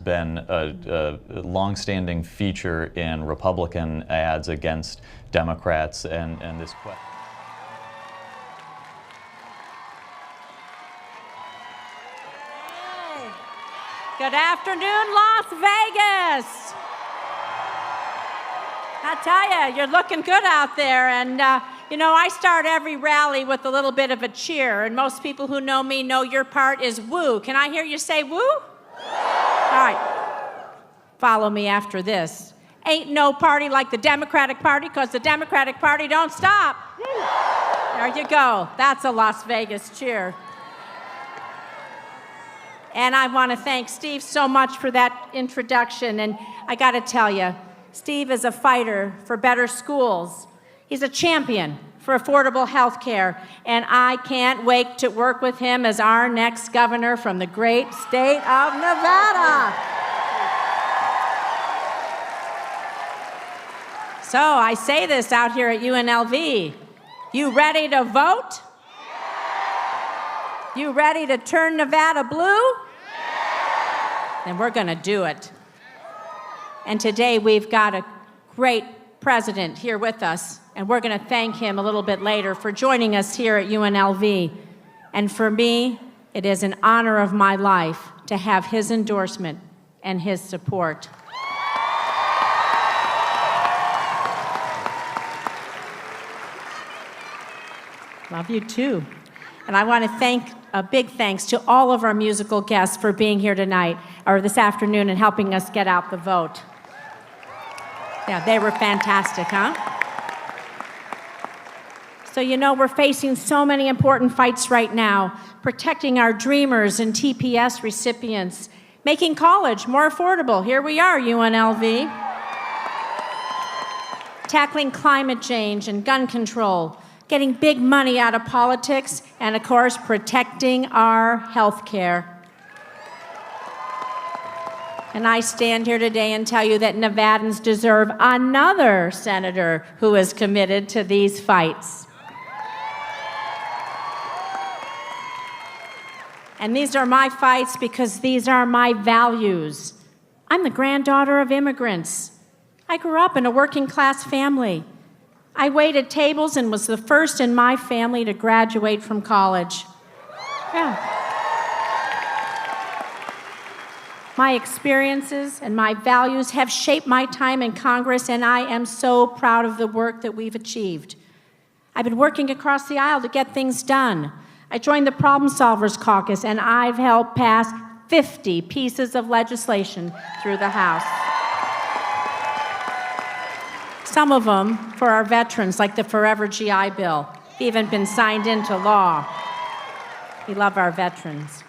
been a long-standing feature in Republican ads against Democrats, and this question. Good afternoon, Las Vegas. I tell you, you're looking good out there. And, you know, I start every rally with a little bit of a cheer. And most people who know me know your part is woo. Can I hear you say woo? All right. Follow me after this. Ain't no party like the Democratic Party, because the Democratic Party don't stop. There you go. That's a Las Vegas cheer. And I want to thank Steve so much for that introduction. And I got to tell you, Steve is a fighter for better schools. He's a champion for affordable health care. And I can't wait to work with him as our next governor from the great state of Nevada. So I say this out here at UNLV. You ready to vote? You ready to turn Nevada blue? Then we're going to do it. And today we've got a great president here with us, and we're going to thank him a little bit later for joining us here at UNLV. And for me, it is an honor of my life to have his endorsement and his support. Love you too. And I want to thank a big thanks to all of our musical guests for being here tonight, or this afternoon, and helping us get out the vote. Yeah, they were fantastic, huh? So, you know, we're facing so many important fights right now, protecting our dreamers and TPS recipients, making college more affordable. Here we are, UNLV. Tackling climate change and gun control, getting big money out of politics, and of course, protecting our health care. And I stand here today and tell you that Nevadans deserve another senator who is committed to these fights. And these are my fights because these are my values. I'm the granddaughter of immigrants. I grew up in a working-class family. I waited tables and was the first in my family to graduate from college. Yeah. My experiences and my values have shaped my time in Congress, and I am so proud of the work that we've achieved. I've been working across the aisle to get things done. I joined the Problem Solvers Caucus, and I've helped pass 50 pieces of legislation through the House. Some of them for our veterans, like the Forever GI Bill, even been signed into law. We love our veterans.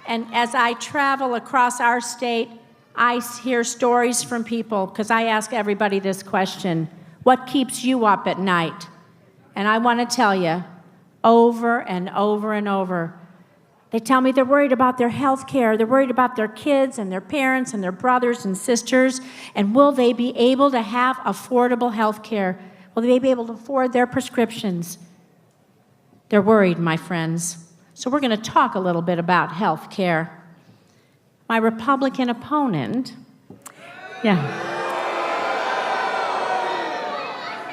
And as I travel across our state, I hear stories from people, because I ask everybody this question: what keeps you up at night? And I want to tell you, over and over and over, they tell me they're worried about their health care, they're worried about their kids and their parents and their brothers and sisters, and will they be able to have affordable health care? Will they be able to afford their prescriptions? They're worried, my friends. So we're going to talk a little bit about health care. My Republican opponent,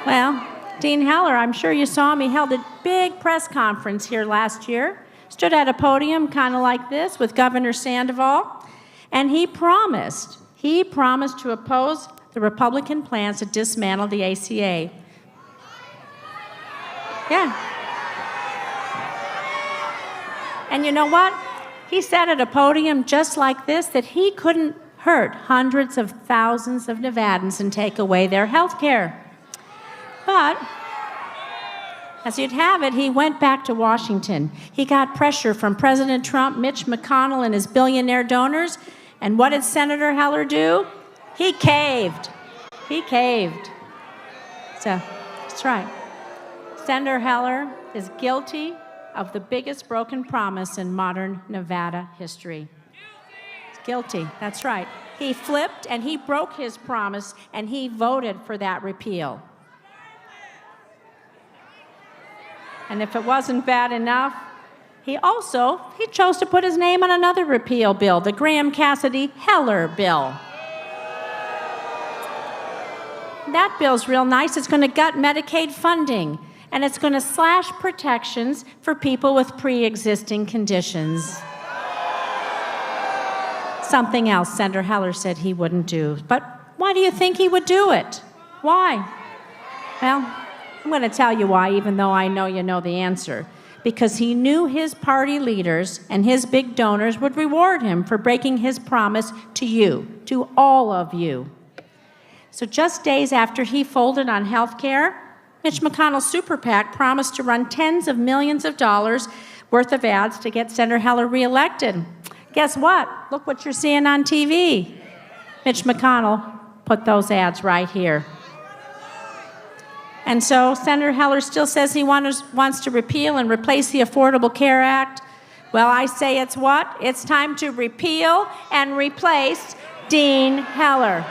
well, Dean Heller, I'm sure you saw him. He held a big press conference here last year, stood at a podium kind of like this with Governor Sandoval, and he promised to oppose the Republican plans to dismantle the ACA. Yeah. And you know what? He said at a podium just like this that he couldn't hurt hundreds of thousands of Nevadans and take away their health care. But as you'd have it, he went back to Washington. He got pressure from President Trump, Mitch McConnell, and his billionaire donors. And what did Senator Heller do? He caved. He caved. So, that's right. Senator Heller is guilty of the biggest broken promise in modern Nevada history. He's guilty, that's right. He flipped and he broke his promise, and he voted for that repeal. And if it wasn't bad enough, He chose to put his name on another repeal bill, the Graham-Cassidy-Heller bill. That bill's real nice. It's going to gut Medicaid funding, and it's going to slash protections for people with pre-existing conditions. Something else Senator Heller said he wouldn't do. But why do you think he would do it? Why? Well, I'm going to tell you why, even though I know you know the answer. Because he knew his party leaders and his big donors would reward him for breaking his promise to you, to all of you. So just days after he folded on health care, Mitch McConnell's super PAC promised to run tens of millions of dollars worth of ads to get Senator Heller reelected. Guess what? Look what you're seeing on TV. Mitch McConnell put those ads right here. And so Senator Heller still says he wants to repeal and replace the Affordable Care Act. Well, I say it's what? It's time to repeal and replace Dean Heller.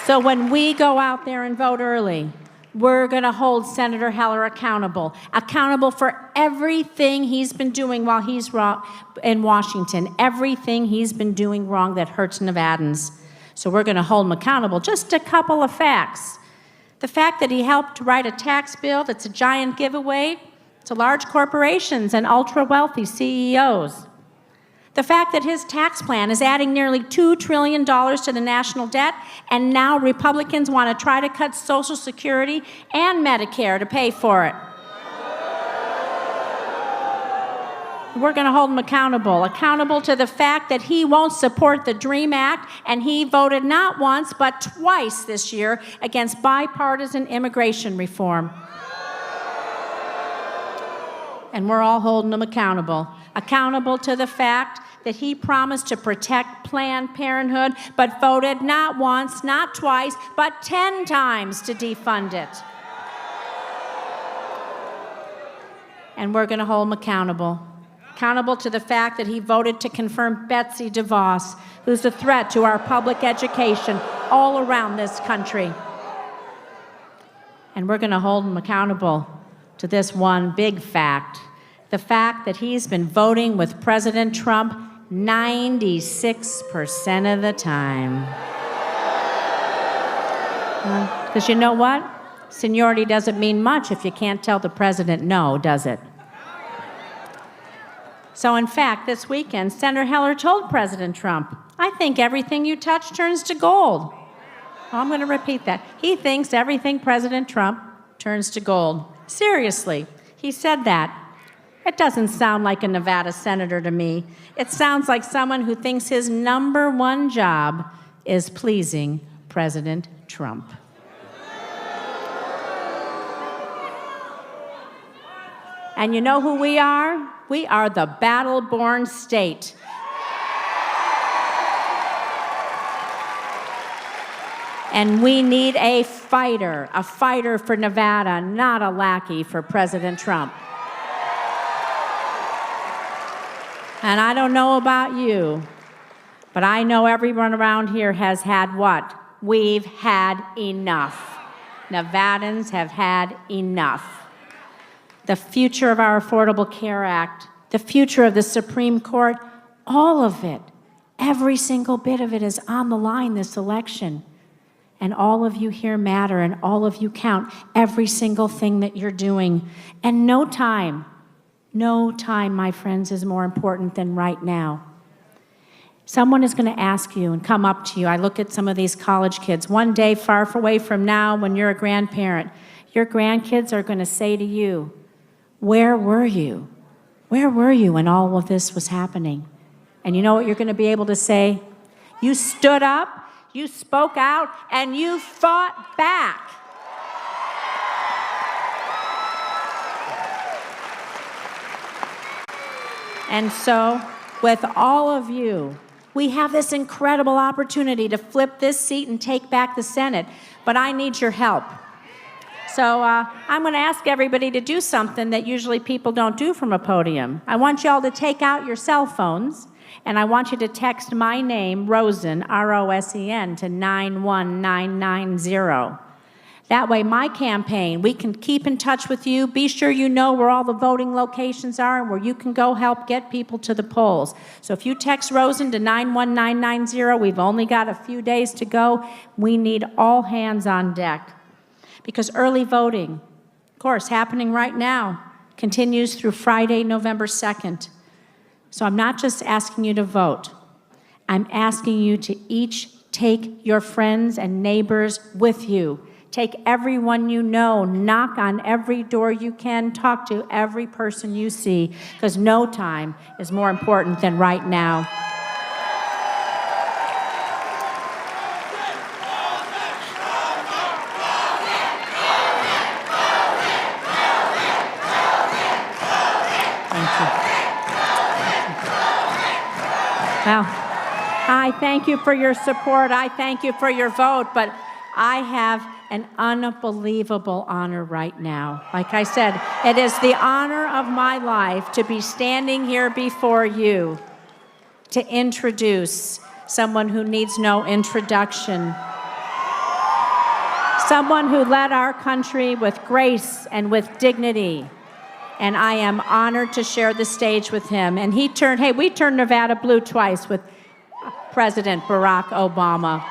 So when we go out there and vote early, we're going to hold Senator Heller accountable for everything he's been doing while he's in Washington, everything he's been doing wrong that hurts Nevadans. So we're going to hold him accountable. Just a couple of facts. The fact that he helped write a tax bill that's a giant giveaway to large corporations and ultra-wealthy CEOs. The fact that his tax plan is adding nearly $2 trillion to the national debt, and now Republicans want to try to cut Social Security and Medicare to pay for it. We're going to hold him accountable to the fact that he won't support the DREAM Act, and he voted not once but twice this year against bipartisan immigration reform. And we're all holding him accountable to the fact that he promised to protect Planned Parenthood, but voted not once, not twice, but 10 times to defund it. And we're going to hold him accountable to the fact that he voted to confirm Betsy DeVos, who's a threat to our public education all around this country. And we're going to hold him accountable to this one big fact, the fact that he's been voting with President Trump 96% of the time. Because you know what? Seniority doesn't mean much if you can't tell the president no, does it? So in fact, this weekend, Senator Heller told President Trump, "I think everything you touch turns to gold." Well, I'm going to repeat that. He thinks everything President Trump turns to gold. Seriously, he said that. It doesn't sound like a Nevada senator to me. It sounds like someone who thinks his number one job is pleasing President Trump. And you know who we are? We are the battle-born state. And we need a fighter for Nevada, not a lackey for President Trump. And I don't know about you, but I know everyone around here has had what? We've had enough. Nevadans have had enough. The future of our Affordable Care Act, the future of the Supreme Court, all of it, every single bit of it is on the line this election. And all of you here matter, and all of you count, every single thing that you're doing. And no time, my friends, is more important than right now. Someone is going to ask you and come up to you. I look at some of these college kids. One day, far away from now, when you're a grandparent, your grandkids are going to say to you, "Where were you? Where were you when all of this was happening?" And you know what you're going to be able to say? You stood up, you spoke out, and you fought back. And so, with all of you, we have this incredible opportunity to flip this seat and take back the Senate. But I need your help. So I'm going to ask everybody to do something that usually people don't do from a podium. I want you all to take out your cell phones, And I want you to text my name, Rosen, R-O-S-E-N, to 91990. That way, my campaign, we can keep in touch with you. Be sure you know where all the voting locations are and where you can go help get people to the polls. So if you text Rosen to 91990, we've only got a few days to go. We need all hands on deck. Because early voting, of course, happening right now, continues through Friday, November 2nd. So I'm not just asking you to vote. I'm asking you to each take your friends and neighbors with you. Take everyone you know, knock on every door you can, talk to every person you see, because no time is more important than right now. Thank you. Well, I thank you for your support. I thank you for your vote, but I have an unbelievable honor right now. Like I said, it is the honor of my life to be standing here before you to introduce someone who needs no introduction, someone who led our country with grace and with dignity. And I am honored to share the stage with him. And we turned Nevada blue twice with President Barack Obama.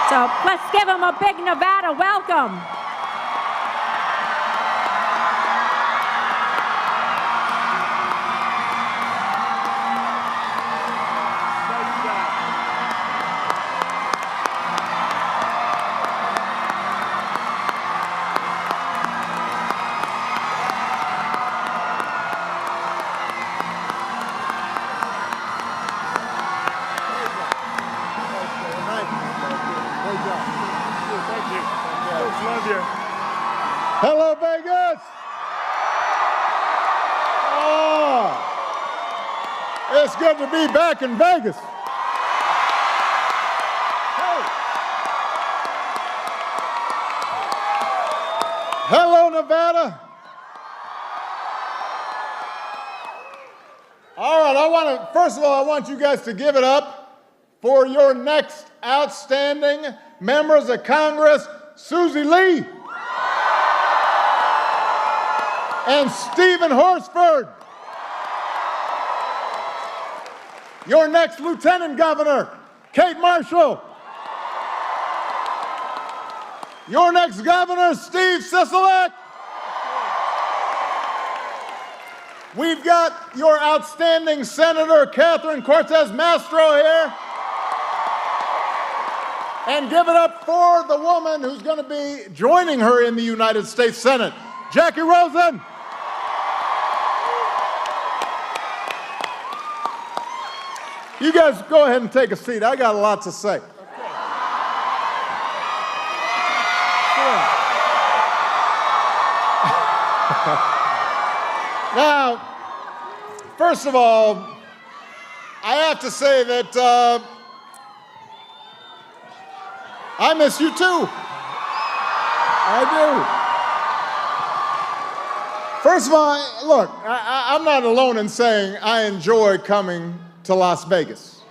So let's give him a big Nevada welcome. Hello, Vegas! Oh, it's good to be back in Vegas. Hey. Hello, Nevada. All right, first of all, I want you guys to give it up for your next outstanding members of Congress, Susie Lee and Stephen Horsford. Your next Lieutenant Governor, Kate Marshall. Your next Governor, Steve Sisolak. We've got your outstanding Senator, Catherine Cortez Mastro here. And give it up for the woman who's going to be joining her in the United States Senate, Jacky Rosen. You guys go ahead and take a seat. I got a lot to say. Now, first of all, I have to say that I miss you too. I do. First of all, look, I'm not alone in saying I enjoy coming to Las Vegas.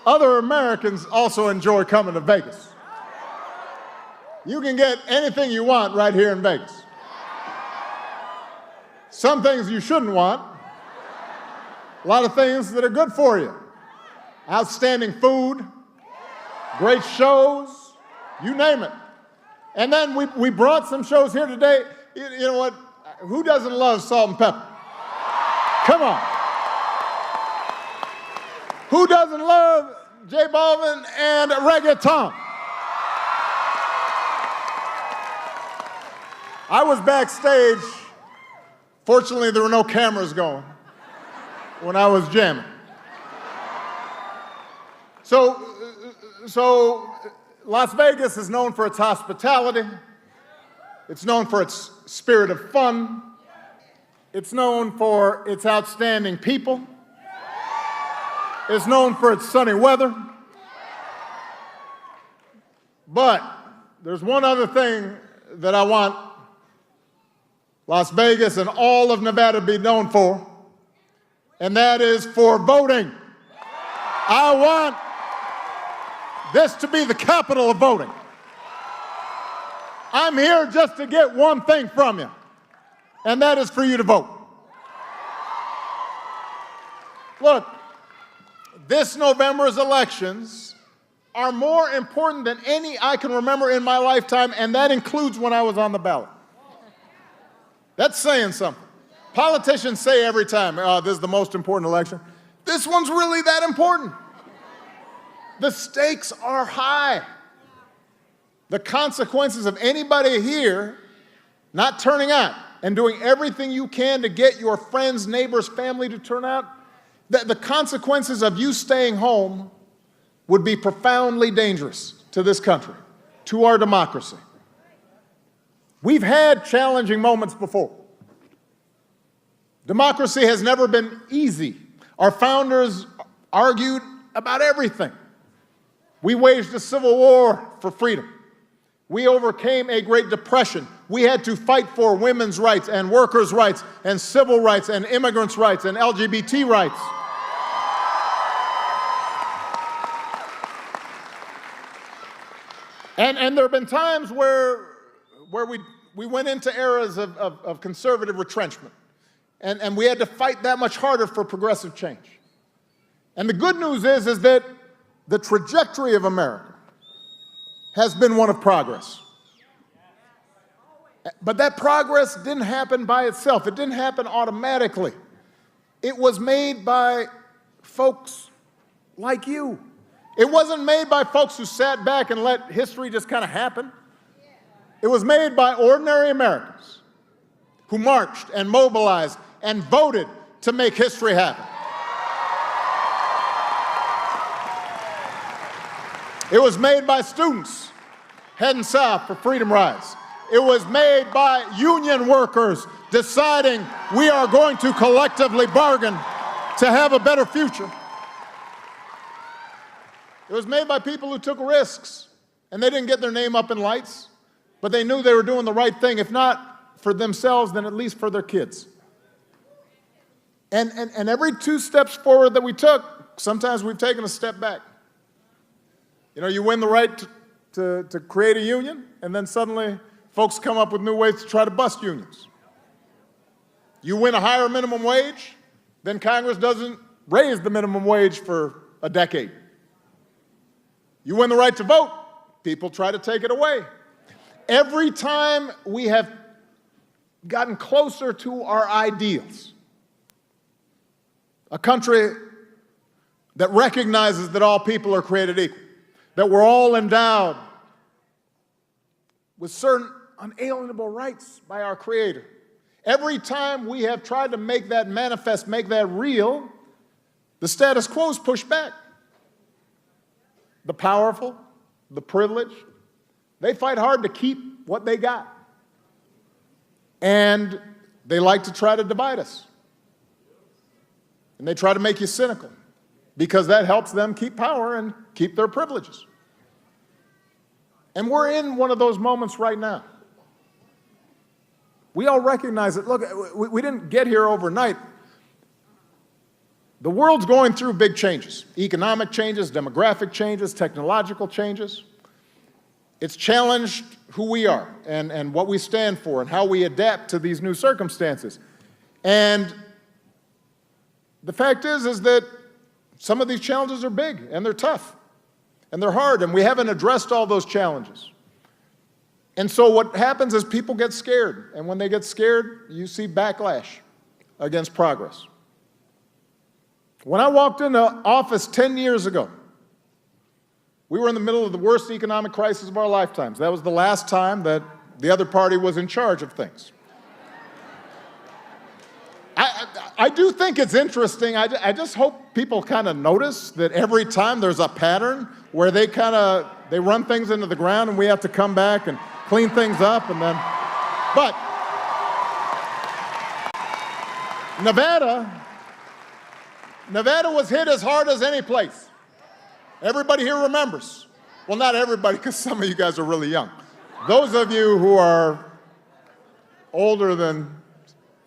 Other Americans also enjoy coming to Vegas. You can get anything you want right here in Vegas. Some things you shouldn't want. A lot of things that are good for you. Outstanding food, great shows, you name it. And then we brought some shows here today. You know what? Who doesn't love salt and pepper? Come on. Who doesn't love J Balvin and reggaeton? I was backstage. Fortunately, there were no cameras going when I was jamming. So Las Vegas is known for its hospitality. It's known for its spirit of fun. It's known for its outstanding people. It's known for its sunny weather. But there's one other thing that I want Las Vegas and all of Nevada to be known for, and that is for voting. I want this to be the capital of voting. I'm here just to get one thing from you, and that is for you to vote. Look, this November's elections are more important than any I can remember in my lifetime, and that includes when I was on the ballot. That's saying something. Politicians say every time, oh, this is the most important election. This one's really that important. The stakes are high. The consequences of anybody here not turning out and doing everything you can to get your friends, neighbors, family to turn out, the consequences of you staying home would be profoundly dangerous to this country, to our democracy. We've had challenging moments before. Democracy has never been easy. Our founders argued about everything. We waged a civil war for freedom. We overcame a Great Depression. We had to fight for women's rights and workers' rights and civil rights and immigrants' rights and LGBT rights. And there have been times where we went into eras of conservative retrenchment. And we had to fight that much harder for progressive change. And the good news is that the trajectory of America has been one of progress. But that progress didn't happen by itself. It didn't happen automatically. It was made by folks like you. It wasn't made by folks who sat back and let history just kind of happen. It was made by ordinary Americans who marched and mobilized and voted to make history happen. It was made by students heading south for Freedom Rides. It was made by union workers deciding we are going to collectively bargain to have a better future. It was made by people who took risks, and they didn't get their name up in lights, but they knew they were doing the right thing, if not for themselves, then at least for their kids. And every 2 steps forward that we took, sometimes we've taken a step back. You know, you win the right to create a union, and then suddenly folks come up with new ways to try to bust unions. You win a higher minimum wage, then Congress doesn't raise the minimum wage for a decade. You win the right to vote, people try to take it away. Every time we have gotten closer to our ideals, a country that recognizes that all people are created equal, that we're all endowed with certain unalienable rights by our Creator. Every time we have tried to make that manifest, make that real, the status quo's pushed back. The powerful, the privileged, they fight hard to keep what they got. And they like to try to divide us. And they try to make you cynical, because that helps them keep power and keep their privileges. And we're in one of those moments right now. We all recognize it. Look, we didn't get here overnight. The world's going through big changes, economic changes, demographic changes, technological changes. It's challenged who we are and what we stand for and how we adapt to these new circumstances. And the fact is that some of these challenges are big and they're tough and they're hard, and we haven't addressed all those challenges. And so what happens is people get scared, and when they get scared, you see backlash against progress. When I walked into office 10 years ago, we were in the middle of the worst economic crisis of our lifetimes. That was the last time that the other party was in charge of things. I do think it's interesting. I just hope people kind of notice that every time there's a pattern where they run things into the ground and we have to come back and clean things up and then. But Nevada was hit as hard as any place. Everybody here remembers. Well, not everybody, because some of you guys are really young. Those of you who are older than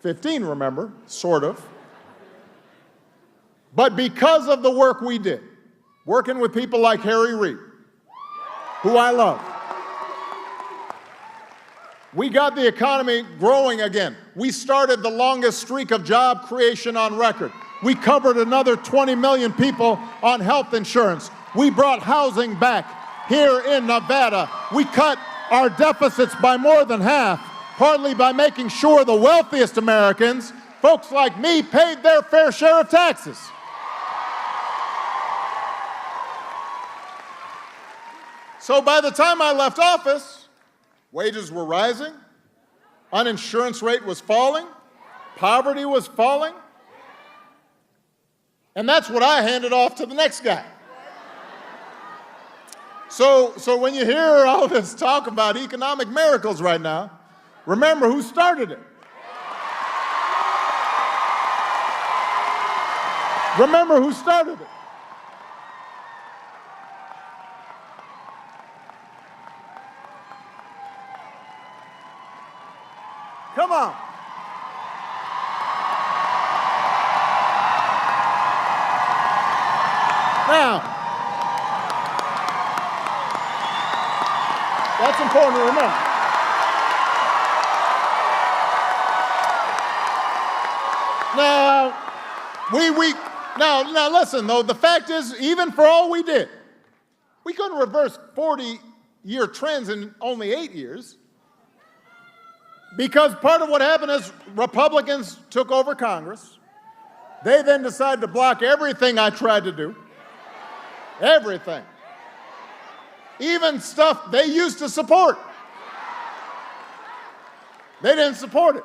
15 remember, sort of. But because of the work we did, working with people like Harry Reid, who I love, we got the economy growing again. We started the longest streak of job creation on record. We covered another 20 million people on health insurance. We brought housing back here in Nevada. We cut our deficits by more than half, partly by making sure the wealthiest Americans, folks like me, paid their fair share of taxes. So by the time I left office, wages were rising, uninsurance rate was falling, poverty was falling, and that's what I handed off to the next guy. So when you hear all this talk about economic miracles right now, remember who started it. Remember who started it. Come on. Now, that's important to remember. Now listen though, the fact is, even for all we did, we couldn't reverse 40-year trends in only 8 years. Because part of what happened is Republicans took over Congress. They then decided to block everything I tried to do. Everything. Even stuff they used to support. They didn't support it.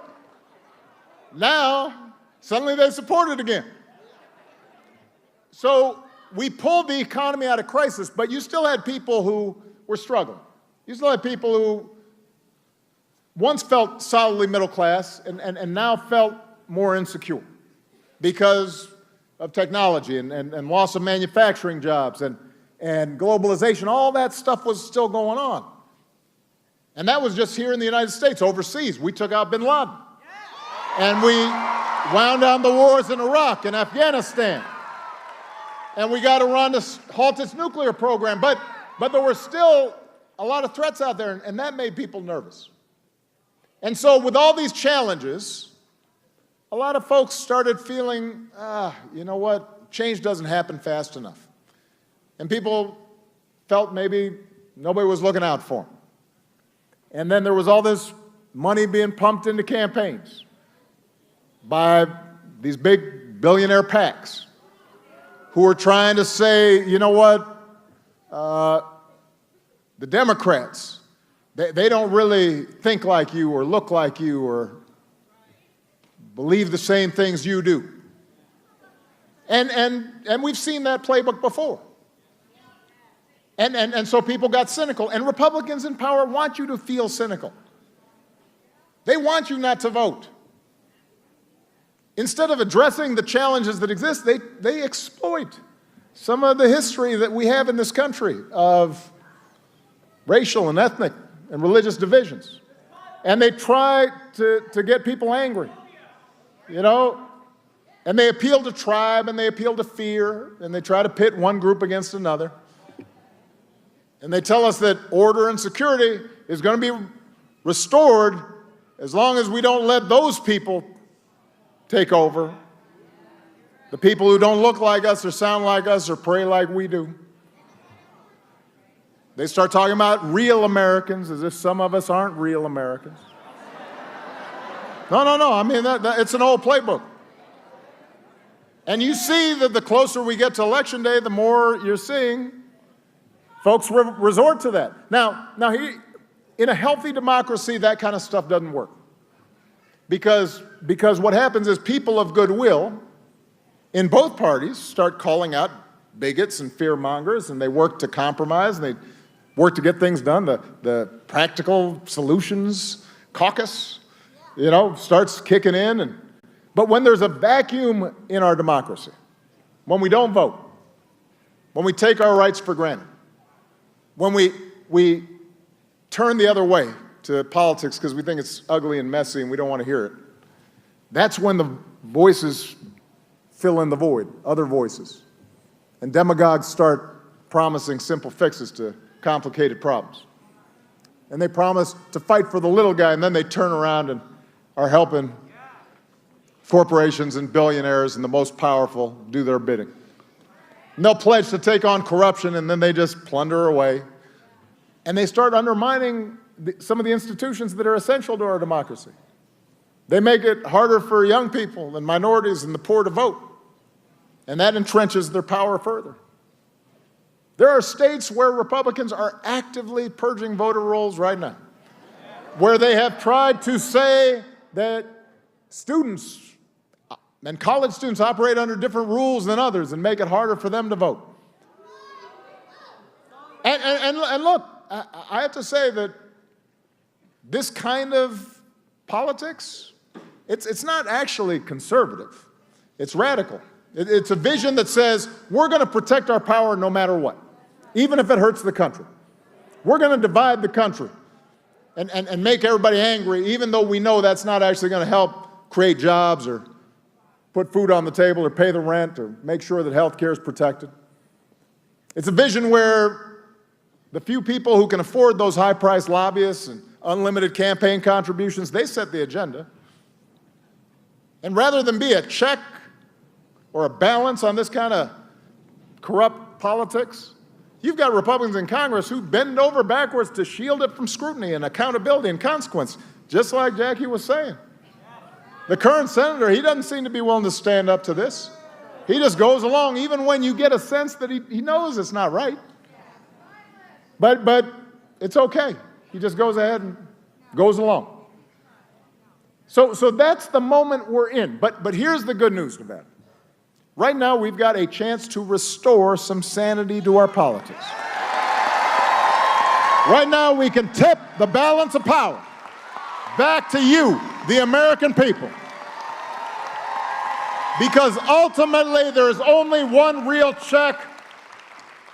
Now, suddenly they support it again. So we pulled the economy out of crisis, but you still had people who were struggling. You still had people who once felt solidly middle class and now felt more insecure because of technology and loss of manufacturing jobs and globalization. All that stuff was still going on. And that was just here in the United States. Overseas, we took out bin Laden. And we wound down the wars in Iraq and Afghanistan. And we got Iran to halt its nuclear program. But there were still a lot of threats out there, and that made people nervous. And so with all these challenges, a lot of folks started feeling, you know what, change doesn't happen fast enough. And people felt maybe nobody was looking out for them. And then there was all this money being pumped into campaigns by these big billionaire PACs who were trying to say, you know what, the Democrats, they don't really think like you or look like you or believe the same things you do. And we've seen that playbook before. And so people got cynical. And Republicans in power want you to feel cynical. They want you not to vote. Instead of addressing the challenges that exist, they exploit some of the history that we have in this country of racial and ethnic and religious divisions. And they try to get people angry, you know? And they appeal to tribe and they appeal to fear and they try to pit one group against another. And they tell us that order and security is going to be restored as long as we don't let those people take over. The people who don't look like us or sound like us or pray like we do. They start talking about real Americans as if some of us aren't real Americans. No. I mean, it's an old playbook. And you see that the closer we get to Election Day, the more you're seeing folks resort to that. Now, in a healthy democracy, that kind of stuff doesn't work. Because what happens is people of goodwill in both parties start calling out bigots and fearmongers, and they work to compromise, and they work to get things done. The practical solutions caucus, you know, starts kicking in. But when there's a vacuum in our democracy, when we don't vote, when we take our rights for granted, when we turn the other way to politics because we think it's ugly and messy and we don't want to hear it, that's when the voices fill in the void, other voices. And demagogues start promising simple fixes to complicated problems. And they promise to fight for the little guy, and then they turn around and are helping corporations and billionaires and the most powerful do their bidding. And they'll pledge to take on corruption, and then they just plunder away. And they start undermining some of the institutions that are essential to our democracy. They make it harder for young people and minorities and the poor to vote. And that entrenches their power further. There are states where Republicans are actively purging voter rolls right now, where they have tried to say that students and college students operate under different rules than others and make it harder for them to vote. And look, I have to say that this kind of politics, it's not actually conservative. It's radical. It's a vision that says we're going to protect our power no matter what, even if it hurts the country. We're going to divide the country and make everybody angry, even though we know that's not actually going to help create jobs or put food on the table or pay the rent or make sure that health care is protected. It's a vision where the few people who can afford those high-priced lobbyists and unlimited campaign contributions, they set the agenda. And rather than be a check or a balance on this kind of corrupt politics, you've got Republicans in Congress who bend over backwards to shield it from scrutiny and accountability and consequence, just like Jackie was saying. The current senator, he doesn't seem to be willing to stand up to this. He just goes along, even when you get a sense that he knows it's not right. But it's okay. He just goes ahead and goes along. So that's the moment we're in. But here's the good news about it. Right now, we've got a chance to restore some sanity to our politics. Right now, we can tip the balance of power back to you, the American people. Because ultimately, there's only one real check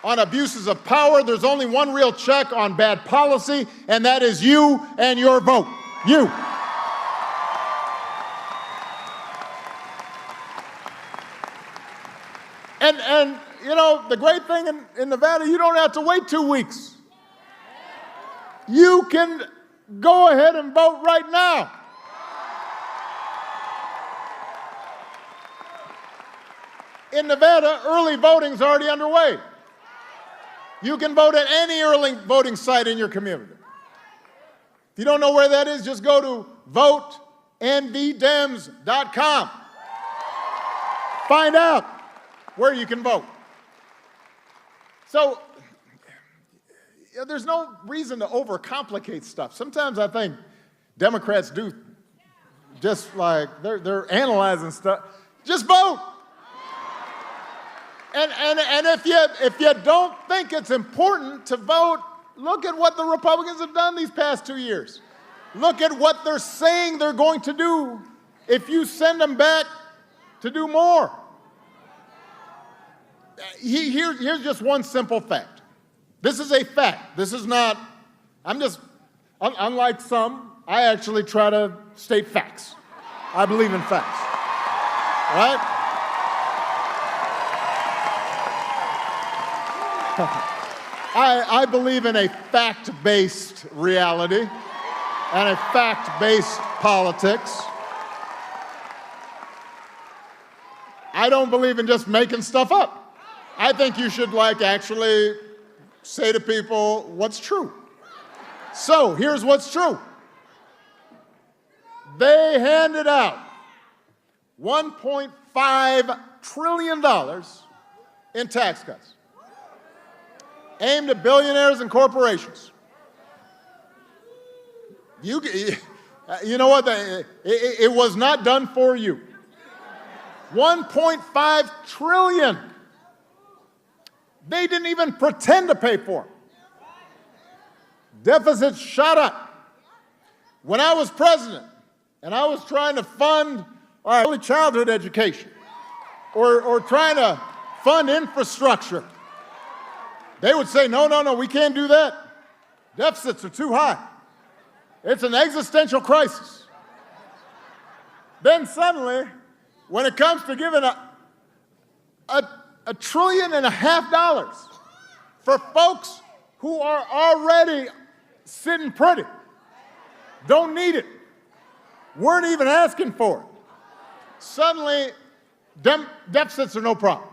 on abuses of power. There's only one real check on bad policy, and that is you and your vote. You. And you know, the great thing in Nevada, you don't have to wait 2 weeks. You can go ahead and vote right now. In Nevada, early voting's already underway. You can vote at any early voting site in your community. If you don't know where that is, just go to votenvdems.com. Find out where you can vote. So, there's no reason to overcomplicate stuff. Sometimes I think Democrats do just like they're analyzing stuff. Just vote. And if you don't think it's important to vote, look at what the Republicans have done these past 2 years. Look at what they're saying they're going to do if you send them back to do more. Here's just one simple fact. This is a fact. This is not, unlike some, I actually try to state facts. I believe in facts, right? I believe in a fact-based reality and a fact-based politics. I don't believe in just making stuff up. I think you should actually say to people what's true. So here's what's true. They handed out $1.5 trillion in tax cuts aimed at billionaires and corporations. You know what? It was not done for you. $1.5 trillion. They didn't even pretend to pay for them. Deficits shot up. When I was president and I was trying to fund our early childhood education or trying to fund infrastructure, they would say, no, we can't do that. Deficits are too high. It's an existential crisis. Then suddenly, when it comes to giving $1.5 trillion for folks who are already sitting pretty, don't need it, weren't even asking for it. Suddenly, deficits are no problem.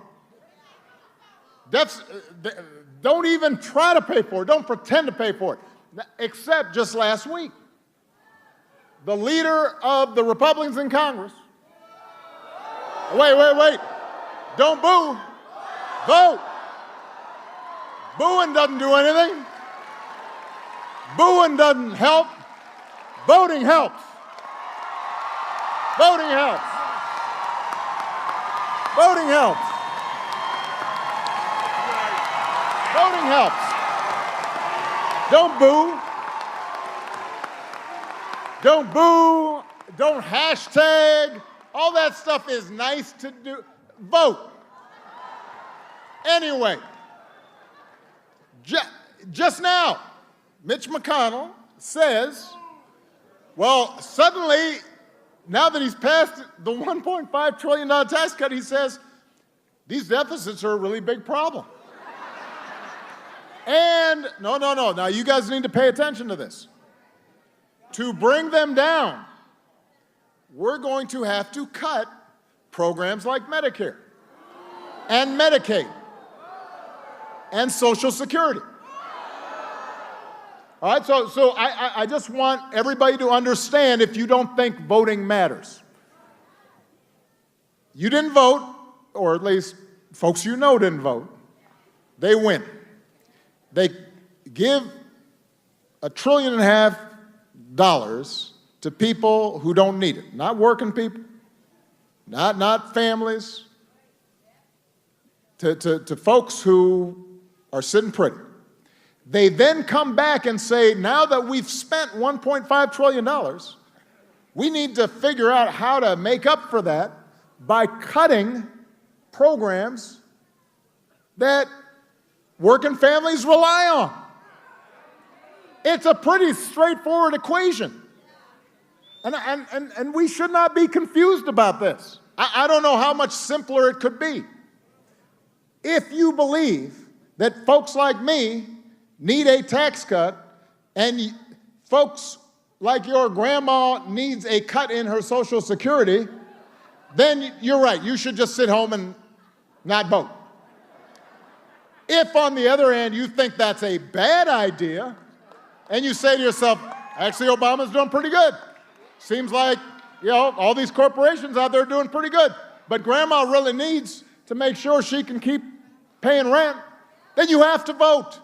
Don't even try to pay for it. Don't pretend to pay for it. Except just last week, the leader of the Republicans in Congress, wait, don't boo, vote. Booing doesn't do anything. Booing doesn't help. Voting helps. Voting helps. Voting helps. Voting helps. Don't boo. Don't boo. Don't hashtag. All that stuff is nice to do. Vote. Anyway, just now, Mitch McConnell says, well, suddenly, now that he's passed the $1.5 trillion tax cut, he says, these deficits are a really big problem. And, no, now you guys need to pay attention to this. To bring them down, we're going to have to cut programs like Medicare and Medicaid and Social Security. All right, so I just want everybody to understand, if you don't think voting matters. You didn't vote, or at least folks you know didn't vote. They win. They give $1.5 trillion to people who don't need it. Not working people, not families, to folks who are sitting pretty. They then come back and say, now that we've spent $1.5 trillion, we need to figure out how to make up for that by cutting programs that working families rely on. It's a pretty straightforward equation. And we should not be confused about this. I don't know how much simpler it could be. If you believe that folks like me need a tax cut, and folks like your grandma needs a cut in her Social Security, then you're right, you should just sit home and not vote. If, on the other hand, you think that's a bad idea, and you say to yourself, actually, Obama's doing pretty good. Seems like, all these corporations out there are doing pretty good, but grandma really needs to make sure she can keep paying rent, then you have to vote.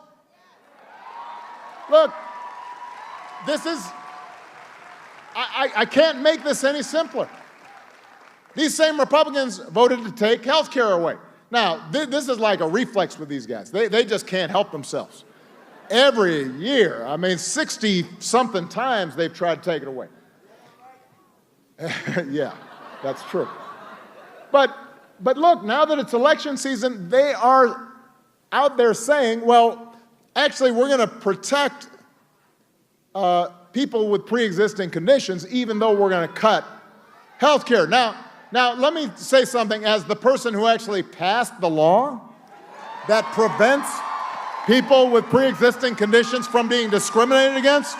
Look, this is, I can't make this any simpler. These same Republicans voted to take health care away. Now, this is like a reflex with these guys. They just can't help themselves. Every year, 60-something times they've tried to take it away. Yeah, that's true. But look, now that it's election season, they are out there saying, well, actually, we're going to protect people with pre-existing conditions, even though we're going to cut health care. Now, let me say something. As the person who actually passed the law that prevents people with pre-existing conditions from being discriminated against,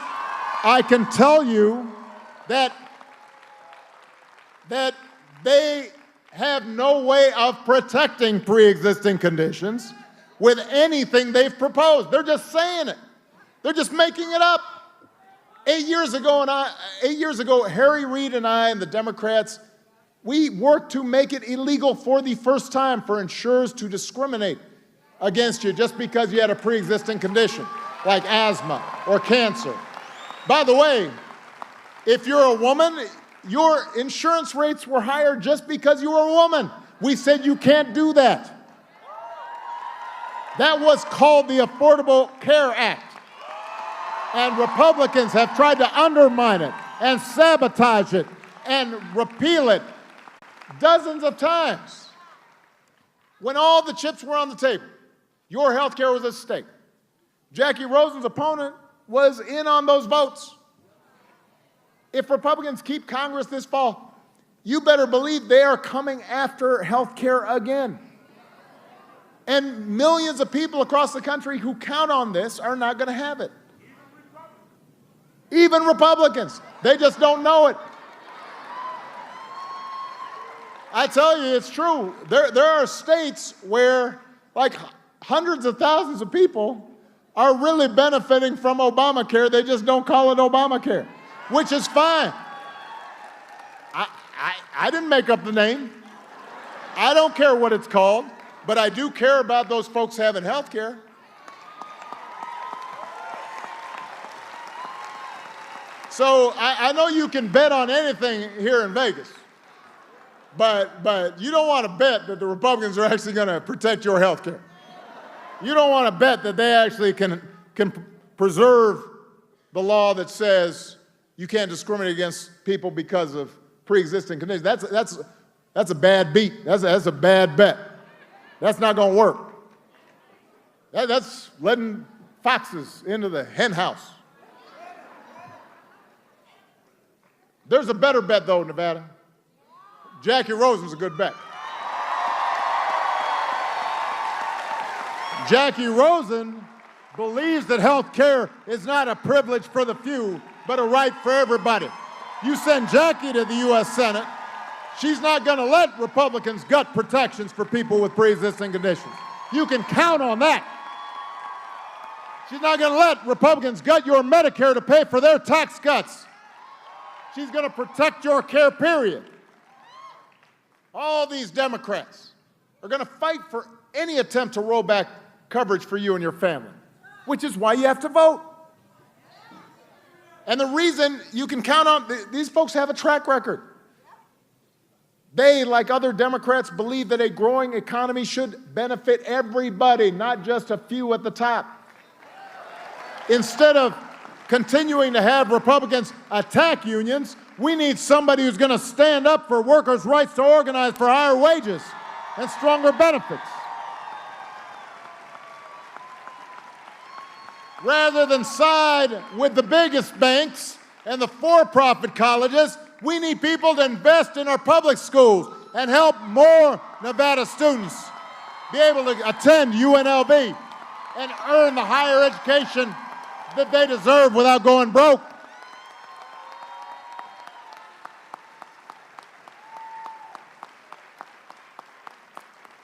I can tell you that they have no way of protecting pre-existing conditions with anything they've proposed. They're just saying it. They're just making it up. 8 years ago, Harry Reid and I and the Democrats, we worked to make it illegal for the first time for insurers to discriminate against you just because you had a pre-existing condition, like asthma or cancer. By the way, if you're a woman, your insurance rates were higher just because you were a woman. We said you can't do that. That was called the Affordable Care Act. And Republicans have tried to undermine it and sabotage it and repeal it dozens of times. When all the chips were on the table, your health care was at stake. Jacky Rosen's opponent was in on those votes. If Republicans keep Congress this fall, you better believe they are coming after health care again. And millions of people across the country who count on this are not going to have it. Even Republicans. They just don't know it. I tell you, it's true. There are states where, like, hundreds of thousands of people are really benefiting from Obamacare. They just don't call it Obamacare, which is fine. I didn't make up the name. I don't care what it's called, but I do care about those folks having health care. So I know you can bet on anything here in Vegas, but you don't want to bet that the Republicans are actually going to protect your health care. You don't want to bet that they actually can preserve the law that says you can't discriminate against people because of pre-existing conditions. That's a bad beat. That's a bad bet. That's not going to work. That's letting foxes into the hen house. There's a better bet, though, Nevada. Jacky Rosen's a good bet. Jacky Rosen believes that health care is not a privilege for the few, but a right for everybody. You send Jacky to the U.S. Senate, she's not going to let Republicans gut protections for people with pre-existing conditions. You can count on that. She's not going to let Republicans gut your Medicare to pay for their tax cuts. She's going to protect your care, period. All these Democrats are going to fight for any attempt to roll back coverage for you and your family, which is why you have to vote. And the reason you can count on, these folks have a track record. They, like other Democrats, believe that a growing economy should benefit everybody, not just a few at the top. Instead of continuing to have Republicans attack unions, we need somebody who's going to stand up for workers' rights to organize for higher wages and stronger benefits. Rather than side with the biggest banks and the for-profit colleges, we need people to invest in our public schools and help more Nevada students be able to attend UNLV and earn the higher education that they deserve without going broke.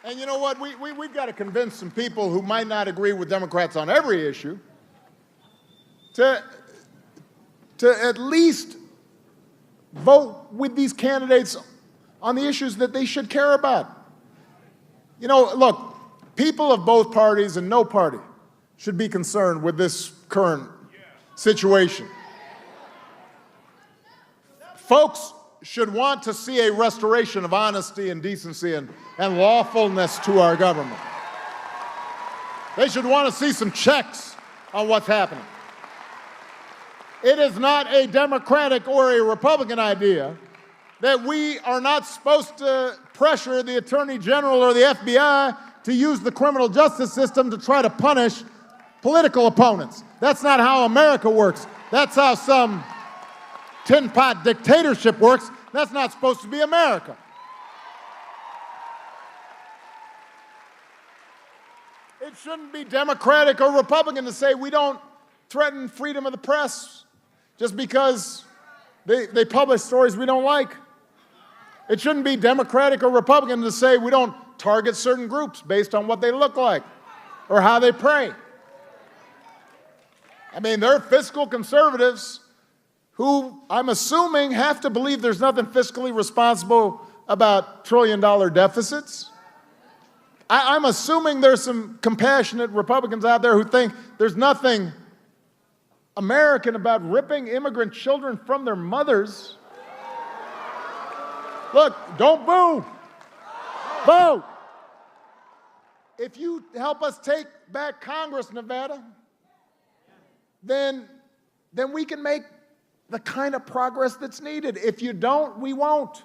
And you know what? We've got to convince some people who might not agree with Democrats on every issue to at least vote with these candidates on the issues that they should care about. You know, look, people of both parties and no party should be concerned with this current situation. Folks should want to see a restoration of honesty and decency and lawfulness to our government. They should want to see some checks on what's happening. It is not a Democratic or a Republican idea that we are not supposed to pressure the Attorney General or the FBI to use the criminal justice system to try to punish political opponents. That's not how America works. That's how some tin pot dictatorship works. That's not supposed to be America. It shouldn't be Democratic or Republican to say we don't threaten freedom of the press just because they publish stories we don't like. It shouldn't be Democratic or Republican to say we don't target certain groups based on what they look like or how they pray. I mean, there are fiscal conservatives who I'm assuming have to believe there's nothing fiscally responsible about trillion-dollar deficits. I'm assuming there's some compassionate Republicans out there who think there's nothing American about ripping immigrant children from their mothers. Look, don't boo. Vote. If you help us take back Congress, Nevada, then we can make the kind of progress that's needed. If you don't, we won't.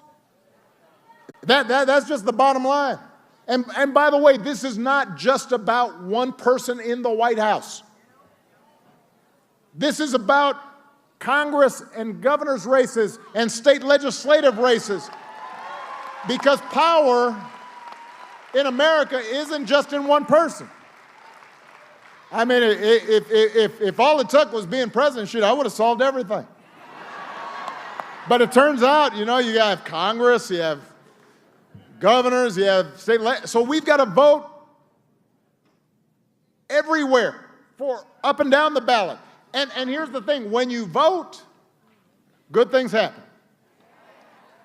That's just the bottom line. And by the way, this is not just about one person in the White House. This is about Congress and governor's races and state legislative races, because power in America isn't just in one person. I mean, if all it took was being president, shit, I would have solved everything. But it turns out, you know, you have Congress, you have governors, you have state, so we've got to vote everywhere for up and down the ballot. And here's the thing, when you vote, good things happen.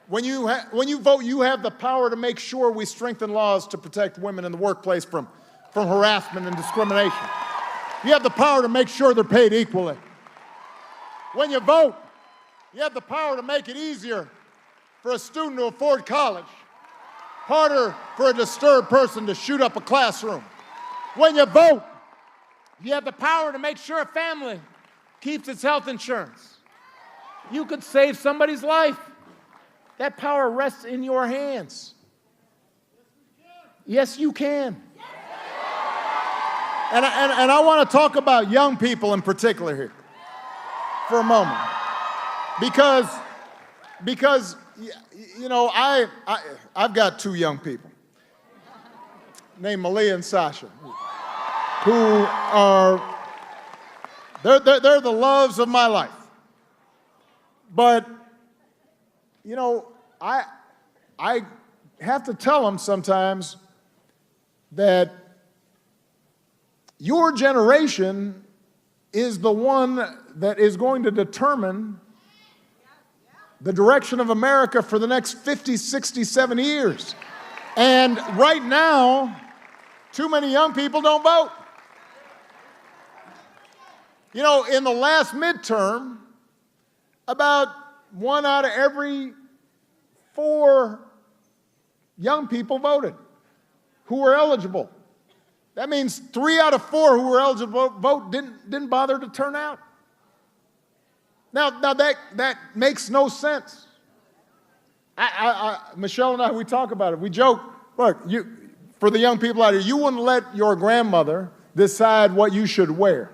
When you vote, you have the power to make sure we strengthen laws to protect women in the workplace from harassment and discrimination. You have the power to make sure they're paid equally. When you vote, you have the power to make it easier for a student to afford college, harder for a disturbed person to shoot up a classroom. When you vote, you have the power to make sure a family keeps its health insurance. You could save somebody's life. That power rests in your hands. Yes, you can. And I want to talk about young people in particular here for a moment. Because you know, I've got two young people named Malia and Sasha, who are, they're the loves of my life. But, you know, I have to tell them sometimes that your generation is the one that is going to determine the direction of America for the next 50, 60, 70 years. And right now, too many young people don't vote. You know, in the last midterm, about 1 out of every 4 young people voted who were eligible. That means 3 out of 4 who were eligible to vote didn't bother to turn out. Now that makes no sense. Michelle and I, we talk about it. We joke, look, for the young people out here, you wouldn't let your grandmother decide what you should wear.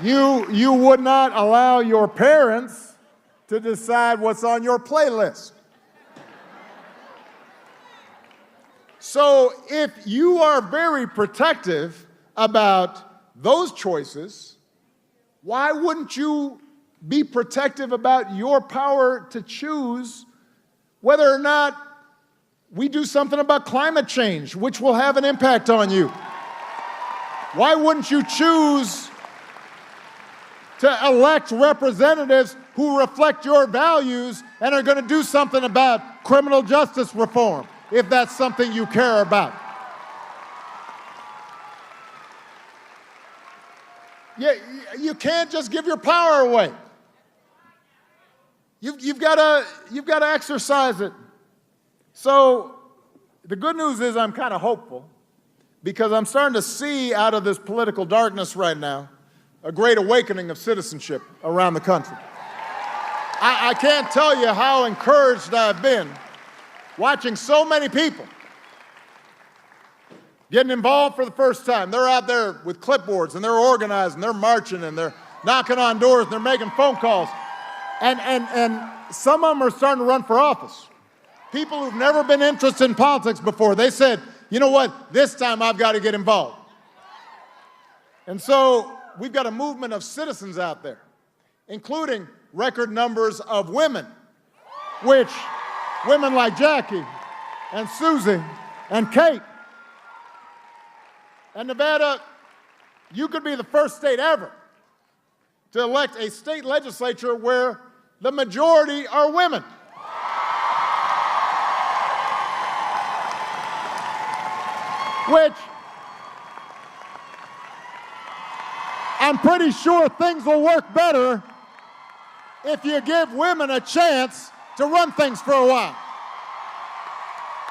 You would not allow your parents to decide what's on your playlist. So if you are very protective about those choices, why wouldn't you be protective about your power to choose whether or not we do something about climate change, which will have an impact on you? Why wouldn't you choose to elect representatives who reflect your values and are going to do something about criminal justice reform, if that's something you care about? You can't just give your power away. You've got to exercise it. So the good news is I'm kind of hopeful, because I'm starting to see out of this political darkness right now a great awakening of citizenship around the country. I can't tell you how encouraged I've been watching so many people getting involved for the first time. They're out there with clipboards, and they're organizing, they're marching, and they're knocking on doors, and they're making phone calls. And some of them are starting to run for office. People who've never been interested in politics before, they said, you know what, this time I've got to get involved. And so we've got a movement of citizens out there, including record numbers of women, which women like Jackie and Susie and Kate. And Nevada, you could be the first state ever to elect a state legislature where the majority are women. Which I'm pretty sure things will work better if you give women a chance to run things for a while.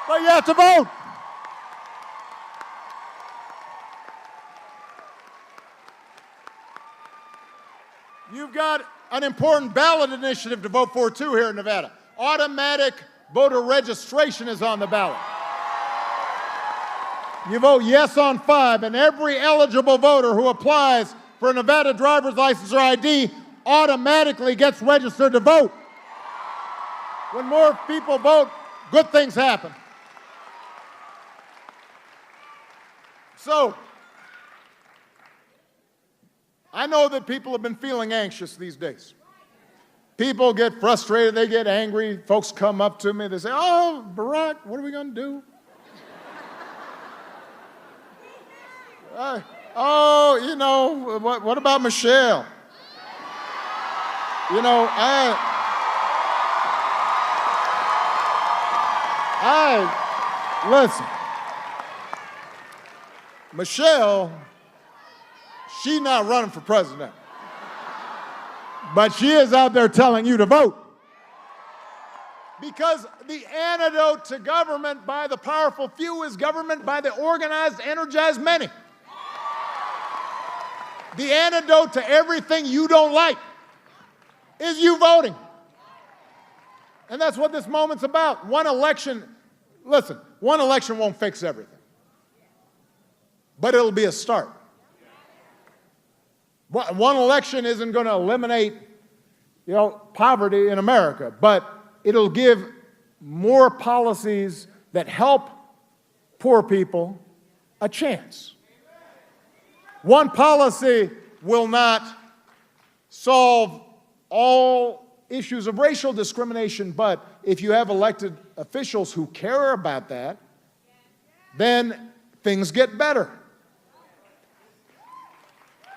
But you have to vote. You've got an important ballot initiative to vote for, too, here in Nevada. Automatic voter registration is on the ballot. You vote yes on 5, and every eligible voter who applies for a Nevada driver's license or ID automatically gets registered to vote. When more people vote, good things happen. So, I know that people have been feeling anxious these days. People get frustrated, they get angry. Folks come up to me, they say, "Oh, Barack, what are we going to do?" "Oh, you know, what about Michelle?" You know, listen, Michelle, she's not running for president. But she is out there telling you to vote. Because the antidote to government by the powerful few is government by the organized, energized many. The antidote to everything you don't like is you voting. And that's what this moment's about. One election, listen, one election won't fix everything. But it'll be a start. One election isn't going to eliminate, poverty in America, but it'll give more policies that help poor people a chance. One policy will not solve all issues of racial discrimination, but if you have elected officials who care about that, then things get better.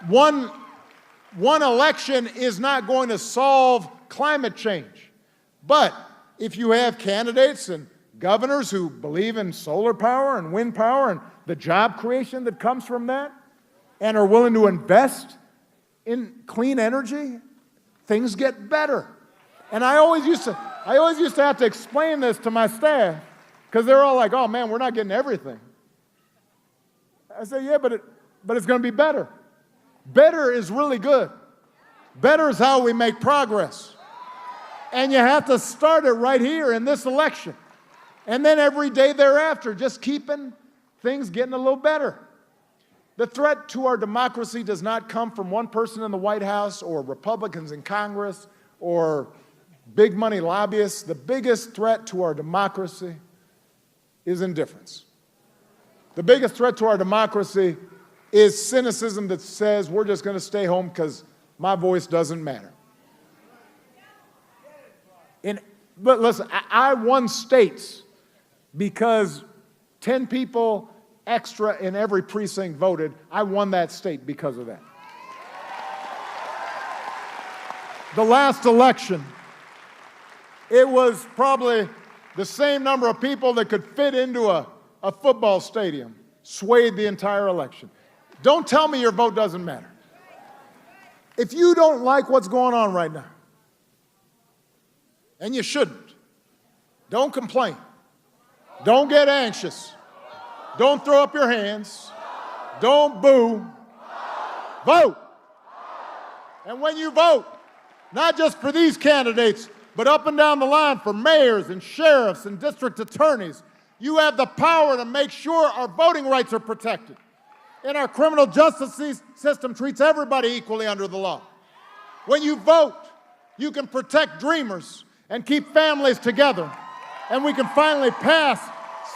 One election is not going to solve climate change. But if you have candidates and governors who believe in solar power and wind power and the job creation that comes from that and are willing to invest in clean energy, things get better. And I always used to have to explain this to my staff because they're all like, "Oh man, we're not getting everything." I say, "Yeah, but it's going to be better." Better is really good. Better is how we make progress. And you have to start it right here in this election. And then every day thereafter, just keeping things getting a little better. The threat to our democracy does not come from one person in the White House or Republicans in Congress or big money lobbyists. The biggest threat to our democracy is indifference. The biggest threat to our democracy is cynicism that says we're just going to stay home because my voice doesn't matter. But listen, I won states because 10 people extra in every precinct voted. I won that state because of that. The last election, it was probably the same number of people that could fit into a football stadium swayed the entire election. Don't tell me your vote doesn't matter. If you don't like what's going on right now, and you shouldn't, don't complain. Don't get anxious. Don't throw up your hands. Don't boo. Vote. And when you vote, not just for these candidates, but up and down the line for mayors and sheriffs and district attorneys, you have the power to make sure our voting rights are protected. And our criminal justice system treats everybody equally under the law. When you vote, you can protect dreamers and keep families together. And we can finally pass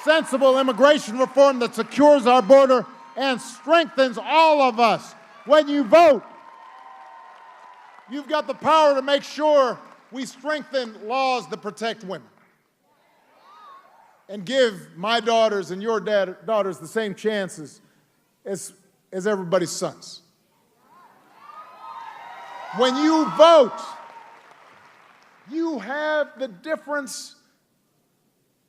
sensible immigration reform that secures our border and strengthens all of us. When you vote, you've got the power to make sure we strengthen laws that protect women and give my daughters and your daughters the same chances as everybody's sons. When you vote, you have the difference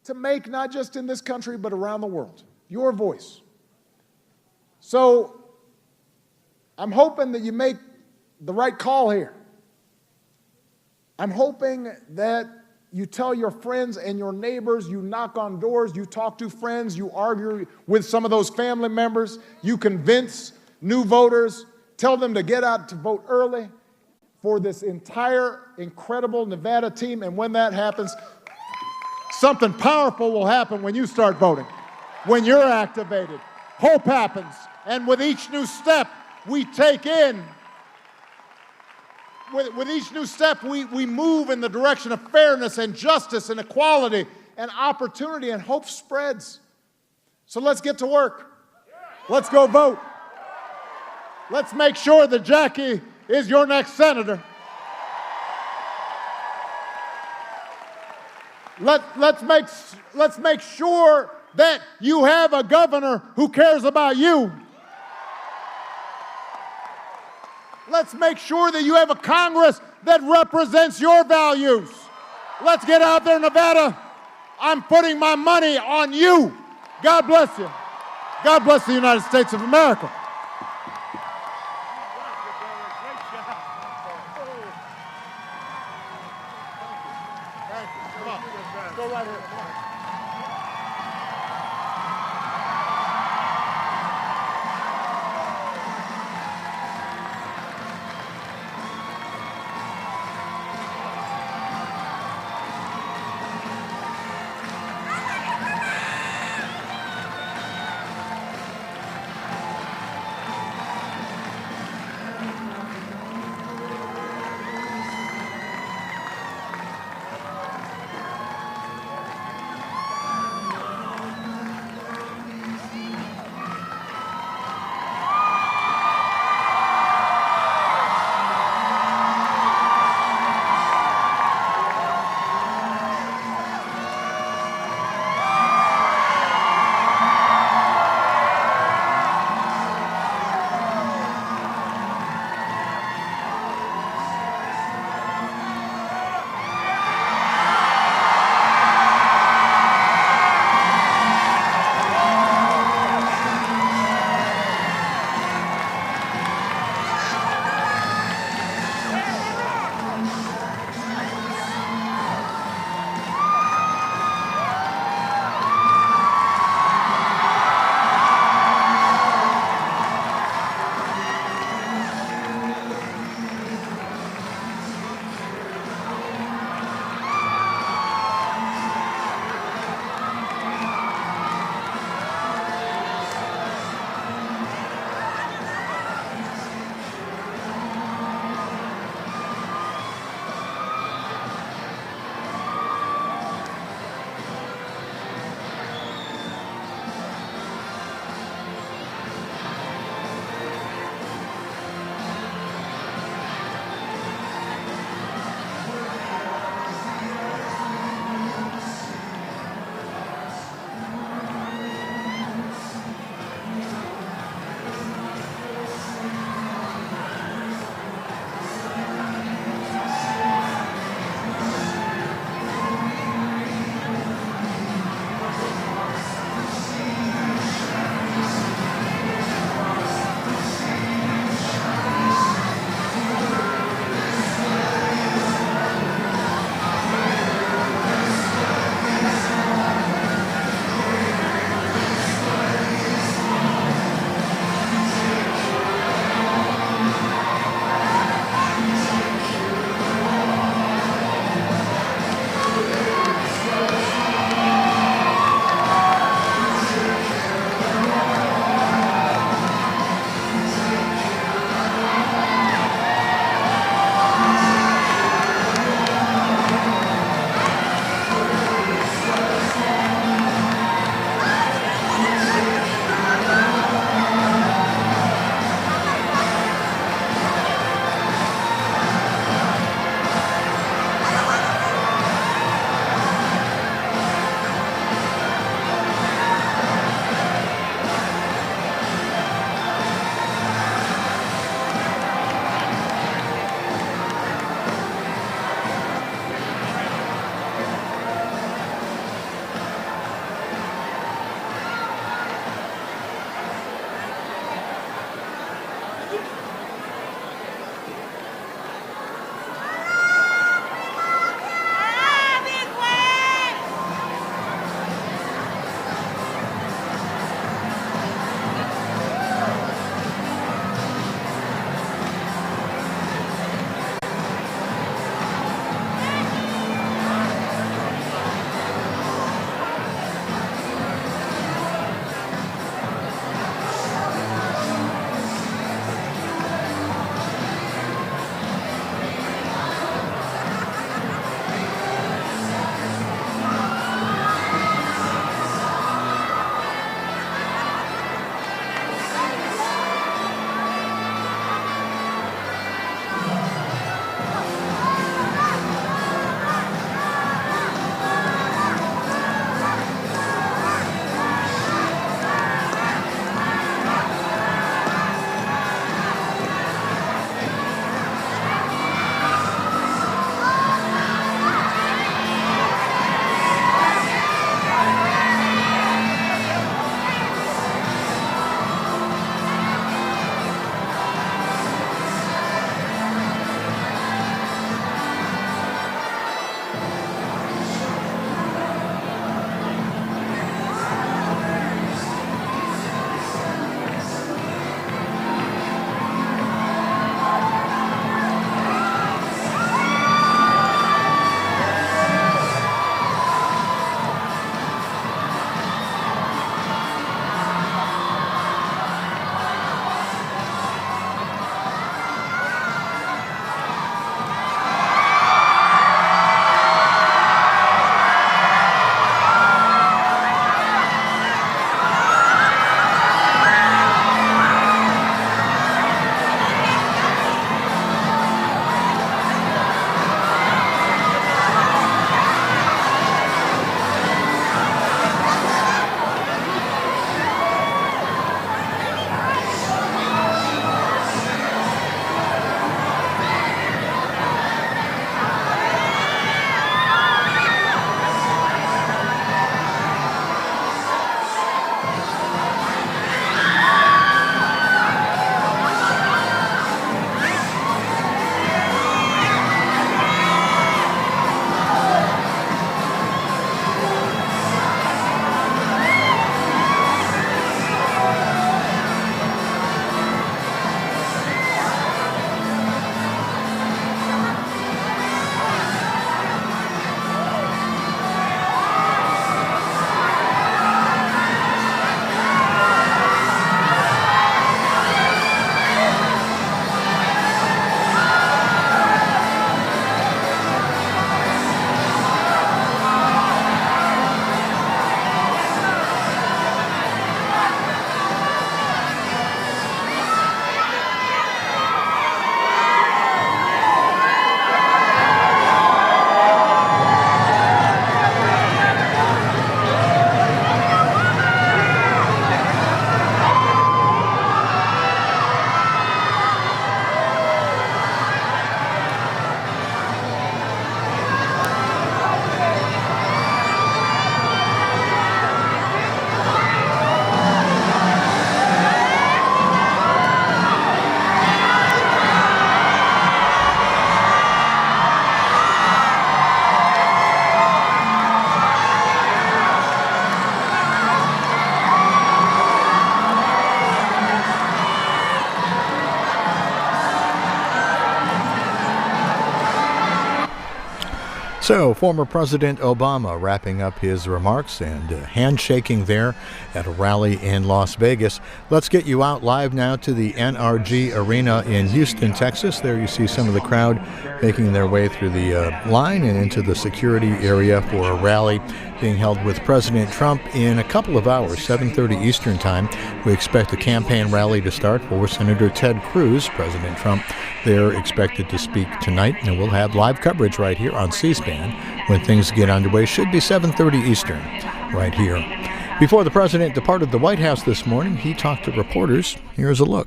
to make, not just in this country, but around the world. Your voice. So I'm hoping that you make the right call here. I'm hoping that you tell your friends and your neighbors, you knock on doors, you talk to friends, you argue with some of those family members, you convince new voters, tell them to get out to vote early for this entire incredible Nevada team. And when that happens, something powerful will happen when you start voting. When you're activated, hope happens. And with each new step we take in with each new step, we move in the direction of fairness and justice and equality and opportunity, and hope spreads. So let's get to work. Let's go vote. Let's make sure that Jacky is your next senator. Let's make sure that you have a governor who cares about you. Let's make sure that you have a Congress that represents your values. Let's get out there, Nevada. I'm putting my money on you. God bless you. God bless the United States of America. Come on. Go right here. Come on. So, former President Obama wrapping up his remarks and handshaking there at a rally in Las Vegas. Let's get you out live now to the NRG Arena in Houston, Texas. There you see some of the crowd making their way through the line and into the security area for a rally being held with President Trump in a couple of hours, 7:30 Eastern Time. We expect the campaign rally to start for Senator Ted Cruz. President Trump there expected to speak tonight, and we'll have live coverage right here on C-SPAN when things get underway. Should be 7:30 Eastern right here. Before the president departed the White House this morning, he talked to reporters. Here's a look.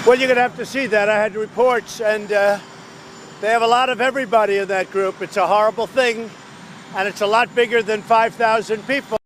Well, you're going to have to see that. I had reports, and they have a lot of everybody in that group. It's a horrible thing, and it's a lot bigger than 5,000 people.